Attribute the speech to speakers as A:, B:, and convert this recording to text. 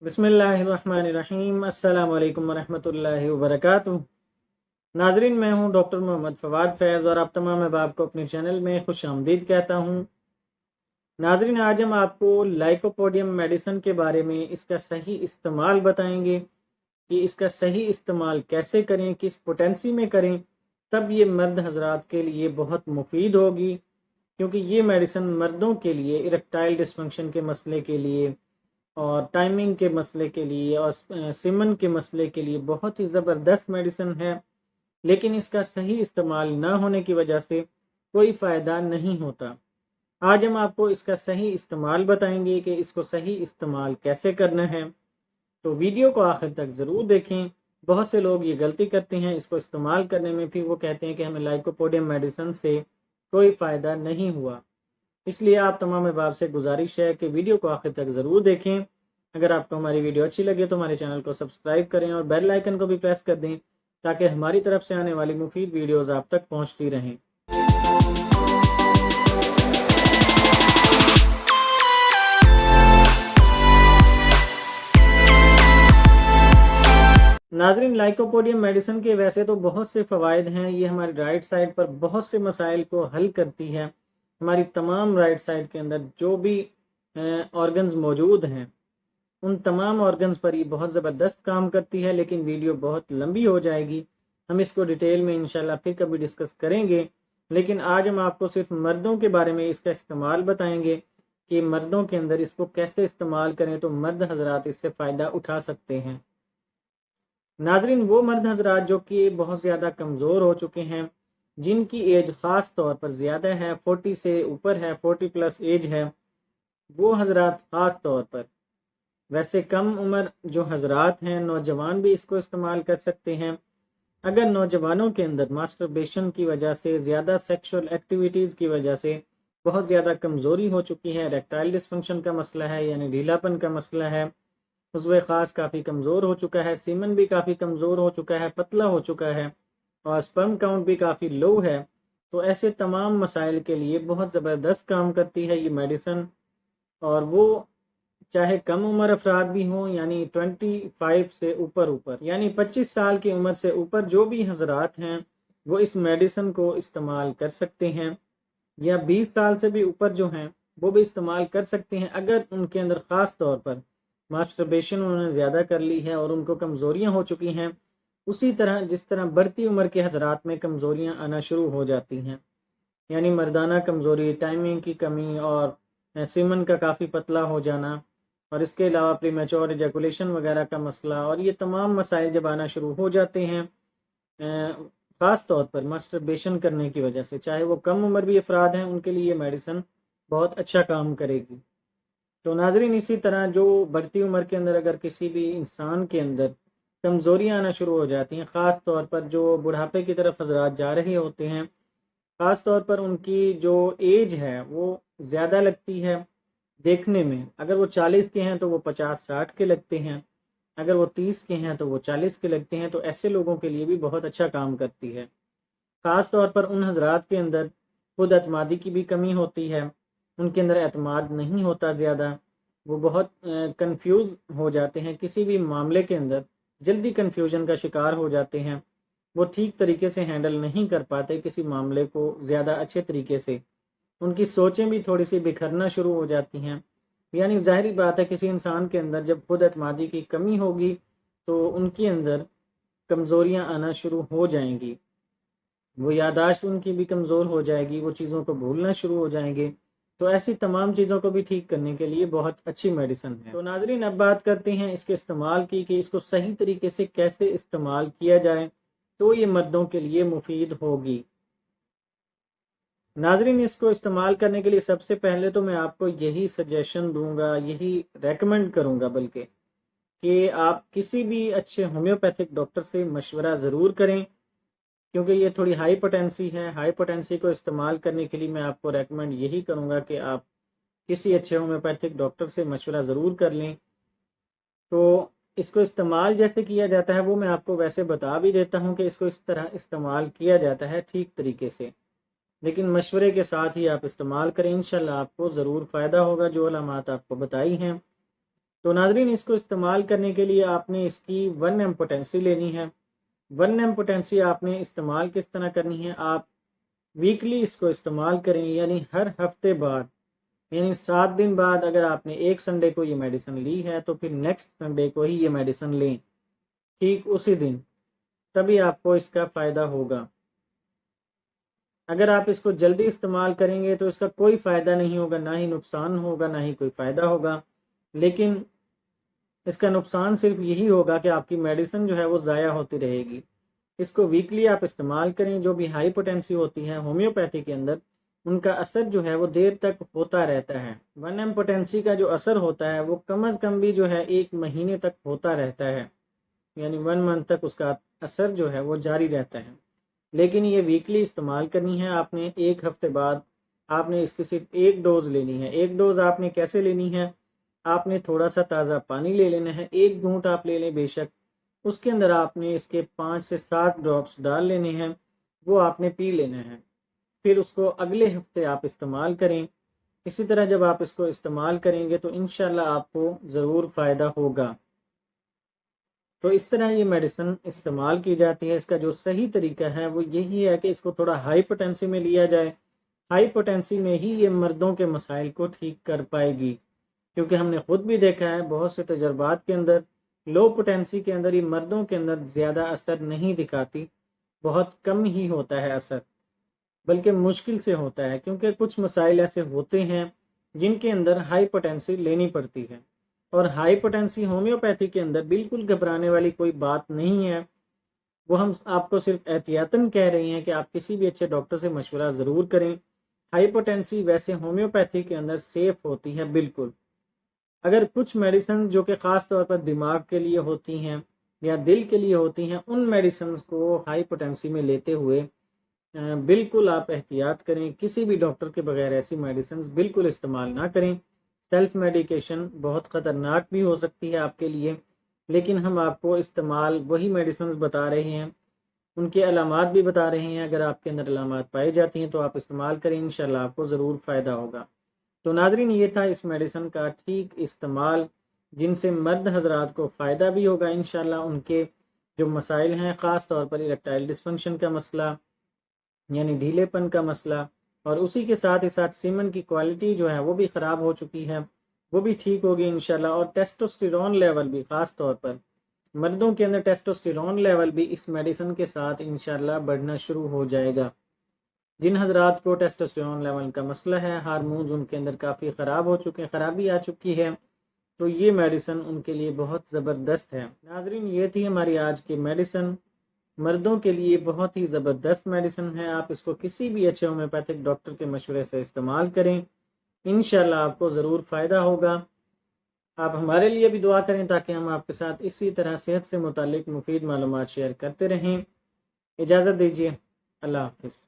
A: बिस्मिल्लाहिर्रहमानिर्रहीम। अस्सलाम वालेकुम वरहमतुल्लाहि वबरकातुहू। नाजरीन, मैं हूं डॉक्टर मोहम्मद फवाद फैज़ और आप तमाम अहबाब को अपने चैनल में खुश आमदीद कहता हूं। नाजरीन, आज हम आपको लाइकोपोडियम मेडिसिन के बारे में इसका सही इस्तेमाल बताएंगे कि इसका सही इस्तेमाल कैसे करें, किस पोटेंसी में करें, तब ये मर्द हजरात के लिए बहुत मुफीद होगी। क्योंकि ये मेडिसिन मर्दों के लिए इरेक्टाइल डिस्फंक्शन के मसले के लिए और टाइमिंग के मसले के लिए और सिमन के मसले के लिए बहुत ही ज़बरदस्त मेडिसिन है। लेकिन इसका सही इस्तेमाल ना होने की वजह से कोई फ़ायदा नहीं होता। आज हम आपको इसका सही इस्तेमाल बताएंगे कि इसको सही इस्तेमाल कैसे करना है। तो वीडियो को आखिर तक ज़रूर देखें। बहुत से लोग ये गलती करते हैं, इसको इस्तेमाल करने में फिर वो कहते हैं कि हमें लाइकोपोडियम मेडिसिन से कोई फ़ायदा नहीं हुआ। इसलिए आप तमाम अहबाब से गुजारिश है कि वीडियो को आखिर तक ज़रूर देखें। अगर आपको हमारी वीडियो अच्छी लगे तो हमारे चैनल को सब्सक्राइब करें और बेल आइकन को भी प्रेस कर दें ताकि हमारी तरफ से आने वाली मुफीद वीडियोज़ आप तक पहुँचती रहें। नाजरीन, लाइकोपोडियम मेडिसिन के वैसे तो बहुत से फ़वाइद हैं। ये हमारी राइट साइड पर बहुत से मसाइल को हल करती है। हमारी तमाम राइट साइड के अंदर जो भी ऑर्गन्स मौजूद हैं उन तमाम ऑर्गन्स पर ये बहुत ज़बरदस्त काम करती है। लेकिन वीडियो बहुत लंबी हो जाएगी, हम इसको डिटेल में इंशाल्लाह फिर कभी डिस्कस करेंगे। लेकिन आज हम आपको सिर्फ मर्दों के बारे में इसका इस्तेमाल बताएंगे कि मर्दों के अंदर इसको कैसे इस्तेमाल करें तो मर्द हजरात इससे फ़ायदा उठा सकते हैं। नाजरीन, वो मर्द हजरात जो कि बहुत ज़्यादा कमज़ोर हो चुके हैं, जिनकी एज ख़ास तौर पर ज़्यादा है, 40 से ऊपर है, 40 प्लस एज है, वो हजरात ख़ास तौर पर, वैसे कम उम्र जो हजरात हैं, नौजवान भी इसको इस्तेमाल कर सकते हैं। अगर नौजवानों के अंदर मास्टरबेशन की वजह से, ज़्यादा सेक्सुअल एक्टिविटीज़ की वजह से बहुत ज़्यादा कमज़ोरी हो चुकी है, इरेक्टाइल डिस्फंक्शन का मसला है यानी ढीलापन का मसला है, उज़्व ख़ास काफ़ी कमज़ोर हो चुका है, सीमन भी काफ़ी कमज़ोर हो चुका है, पतला हो चुका है और स्पर्म काउंट भी काफ़ी लो है, तो ऐसे तमाम मसाइल के लिए बहुत ज़बरदस्त काम करती है ये मेडिसिन। और वो चाहे कम उम्र अफराद भी हों, यानी 25 से ऊपर यानी 25 साल की उम्र से ऊपर जो भी हजरात हैं वो इस मेडिसिन को इस्तेमाल कर सकते हैं, या 20 साल से भी ऊपर जो हैं वो भी इस्तेमाल कर सकते हैं अगर उनके अंदर ख़ास तौर पर मास्टरबेशन उन्होंने ज़्यादा कर ली है और उनको कमज़ोरियाँ हो चुकी हैं। उसी तरह जिस तरह बढ़ती उम्र के हजरात में कमज़ोरियाँ आना शुरू हो जाती हैं, यानी मर्दाना कमज़ोरी, टाइमिंग की कमी और सीमन का काफ़ी पतला हो जाना, और इसके अलावा प्रीमेच्योर एजैकुलेशन वगैरह का मसला, और ये तमाम मसाइल जब आना शुरू हो जाते हैं ख़ास तौर पर मास्टरबेशन करने की वजह से, चाहे वो कम उम्र भी अफराद हैं, उनके लिए ये मेडिसिन बहुत अच्छा काम करेगी। तो नाजरीन, इसी तरह जो बढ़ती उम्र के अंदर अगर किसी भी इंसान के अंदर कमज़ोरियाँ आना शुरू हो जाती हैं, ख़ास तौर पर जो बुढ़ापे की तरफ हजरात जा रहे होते हैं, ख़ास तौर पर उनकी जो एज है वो ज़्यादा लगती है देखने में। अगर वो 40 के हैं तो वो 50-60 के लगते हैं, अगर वो 30 के हैं तो वो 40 के लगते हैं। तो ऐसे लोगों के लिए भी बहुत अच्छा काम करती है। ख़ास तौर पर उन हजरात के अंदर खुद एतमादी की भी कमी होती है, उनके अंदर एतमाद नहीं होता ज़्यादा, वो बहुत कंफ्यूज हो जाते हैं किसी भी मामले के अंदर, जल्दी कंफ्यूजन का शिकार हो जाते हैं, वो ठीक तरीके से हैंडल नहीं कर पाते किसी मामले को ज़्यादा अच्छे तरीके से, उनकी सोचें भी थोड़ी सी बिखरना शुरू हो जाती हैं। यानी ज़ाहिर बात है, किसी इंसान के अंदर जब खुद एतमादी की कमी होगी तो उनके अंदर कमज़ोरियाँ आना शुरू हो जाएंगी, वो याददाश्त उनकी भी कमज़ोर हो जाएगी, वो चीज़ों को भूलना शुरू हो जाएंगे। तो ऐसी तमाम चीज़ों को भी ठीक करने के लिए बहुत अच्छी मेडिसिन है। तो नाजरीन, अब बात करते हैं इसके इस्तेमाल की कि इसको सही तरीके से कैसे इस्तेमाल किया जाए तो ये मर्दों के लिए मुफीद होगी। नाजरीन, इसको इस्तेमाल करने के लिए सबसे पहले तो मैं आपको यही सजेशन दूंगा, यही रेकमेंड करूंगा बल्कि, कि आप किसी भी अच्छे होम्योपैथिक डॉक्टर से मशवरा ज़रूर करें, क्योंकि ये थोड़ी हाई पोटेंसी है। हाई पोटेंसी को इस्तेमाल करने के लिए मैं आपको रेकमेंड यही करूँगा कि आप किसी अच्छे होम्योपैथिक डॉक्टर से मशवरा ज़रूर कर लें। तो इसको इस्तेमाल जैसे किया जाता है वो मैं आपको वैसे बता भी देता हूँ कि इसको इस तरह इस्तेमाल किया जाता है ठीक तरीके से, लेकिन मशवरे के साथ ही आप इस्तेमाल करें, इंशाल्लाह आपको ज़रूर फ़ायदा होगा जो अलामात आपको बताई हैं। تو ناظرین اس کو استعمال کرنے کے لیے آپ نے اس کی 1 ایم پوٹینسی لینی ہے۔ 1 ایم پوٹینسی آپ نے استعمال کس طرح کرنی ہے، آپ ویکلی اس کو استعمال کریں، یعنی ہر ہفتے بعد، یعنی 7 دن بعد اگر آپ نے ایک سنڈے کو یہ میڈیسن لی ہے تو پھر نیکسٹ سنڈے کو ہی یہ میڈیسن لیں، ٹھیک اسی دن، تبھی آپ کو اس کا فائدہ ہوگا۔ اگر آپ اس کو جلدی استعمال کریں گے تو اس کا کوئی فائدہ نہیں ہوگا، نہ ہی نقصان ہوگا نہ ہی کوئی فائدہ ہوگا، لیکن اس کا نقصان صرف یہی ہوگا کہ آپ کی میڈیسن جو ہے وہ ضائع ہوتی رہے گی۔ اس کو ویکلی آپ استعمال کریں۔ جو بھی ہائی پوٹینسی ہوتی ہے ہومیوپیتھی کے اندر، ان کا اثر جو ہے وہ دیر تک ہوتا رہتا ہے۔ 1 ایم پوٹینسی کا جو اثر ہوتا ہے وہ کم از کم بھی جو ہے 1 مہینے تک ہوتا رہتا ہے، یعنی 1 منتھ تک اس کا اثر جو ہے وہ جاری رہتا ہے، لیکن یہ ویکلی استعمال کرنی ہے۔ آپ نے ایک ہفتے بعد آپ نے اس کی صرف ایک ڈوز لینی ہے۔ ایک ڈوز آپ نے کیسے لینی ہے، آپ نے تھوڑا سا تازہ پانی لے لینا ہے، 1 گھونٹ آپ لے لیں بے شک، اس کے اندر آپ نے اس کے 5 سے 7 ڈراپس ڈال لینے ہیں، وہ آپ نے پی لینا ہے، پھر اس کو اگلے ہفتے آپ استعمال کریں۔ اسی طرح جب آپ اس کو استعمال کریں گے تو انشاءاللہ آپ کو ضرور فائدہ ہوگا۔ تو اس طرح یہ میڈیسن استعمال کی جاتی ہے۔ اس کا جو صحیح طریقہ ہے وہ یہی ہے کہ اس کو تھوڑا ہائی پوٹینسی میں لیا جائے۔ ہائی پوٹینسی میں ہی یہ مردوں کے مسائل کو ٹھیک کر پائے گی، کیونکہ ہم نے خود بھی دیکھا ہے بہت سے تجربات کے اندر لو پوٹینسی کے اندر یہ مردوں کے اندر زیادہ اثر نہیں دکھاتی، بہت کم ہی ہوتا ہے اثر، بلکہ مشکل سے ہوتا ہے، کیونکہ کچھ مسائل ایسے ہوتے ہیں جن کے اندر ہائی پوٹینسی لینی پڑتی ہے۔ اور ہائی پوٹینسی ہومیوپیتھی کے اندر بالکل گھبرانے والی کوئی بات نہیں ہے، وہ ہم آپ کو صرف احتیاطاً کہہ رہے ہیں کہ آپ کسی بھی اچھے ڈاکٹر سے مشورہ ضرور کریں۔ ہائی پوٹینسی ویسے ہومیوپیتھی کے اندر سیف ہوتی ہے بالکل۔ اگر کچھ میڈیسن جو کہ خاص طور پر دماغ کے لیے ہوتی ہیں یا دل کے لیے ہوتی ہیں، ان میڈیسنز کو ہائی پوٹینسی میں لیتے ہوئے بالکل آپ احتیاط کریں، کسی بھی ڈاکٹر کے بغیر ایسی میڈیسنز بالکل استعمال نہ کریں۔ سیلف میڈیکیشن بہت خطرناک بھی ہو سکتی ہے آپ کے لیے، لیکن ہم آپ کو استعمال وہی میڈیسنز بتا رہے ہیں، ان کے علامات بھی بتا رہے ہیں۔ اگر آپ کے اندر علامات پائی جاتی ہیں تو آپ استعمال کریں، انشاءاللہ آپ کو ضرور فائدہ ہوگا۔ تو ناظرین یہ تھا اس میڈیسن کا ٹھیک استعمال، جن سے مرد حضرات کو فائدہ بھی ہوگا انشاءاللہ۔ ان کے جو مسائل ہیں خاص طور پر اریکٹائل ڈسفنکشن کا مسئلہ، یعنی ڈھیلے پن کا مسئلہ، اور اسی کے ساتھ ہی ساتھ سیمن کی کوالٹی جو ہے وہ بھی خراب ہو چکی ہے، وہ بھی ٹھیک ہوگی انشاءاللہ۔ اور ٹیسٹوسٹیرون لیول بھی، خاص طور پر مردوں کے اندر ٹیسٹوسٹیرون لیول بھی اس میڈیسن کے ساتھ انشاءاللہ بڑھنا شروع ہو جائے گا۔ جن حضرات کو ٹیسٹوسٹیرون لیول کا مسئلہ ہے، ہارمونز ان کے اندر کافی خراب ہو چکے ہیں، خرابی آ چکی ہے، تو یہ میڈیسن ان کے لیے بہت زبردست ہے۔ ناظرین یہ تھی ہماری آج کی میڈیسن، مردوں کے لیے بہت ہی زبردست میڈیسن ہے۔ آپ اس کو کسی بھی اچھے ہومیوپیتھک ڈاکٹر کے مشورے سے استعمال کریں، انشاءاللہ آپ کو ضرور فائدہ ہوگا۔ آپ ہمارے لیے بھی دعا کریں تاکہ ہم آپ کے ساتھ اسی طرح صحت سے متعلق مفید معلومات شیئر کرتے رہیں۔ اجازت دیجیے، اللہ حافظ۔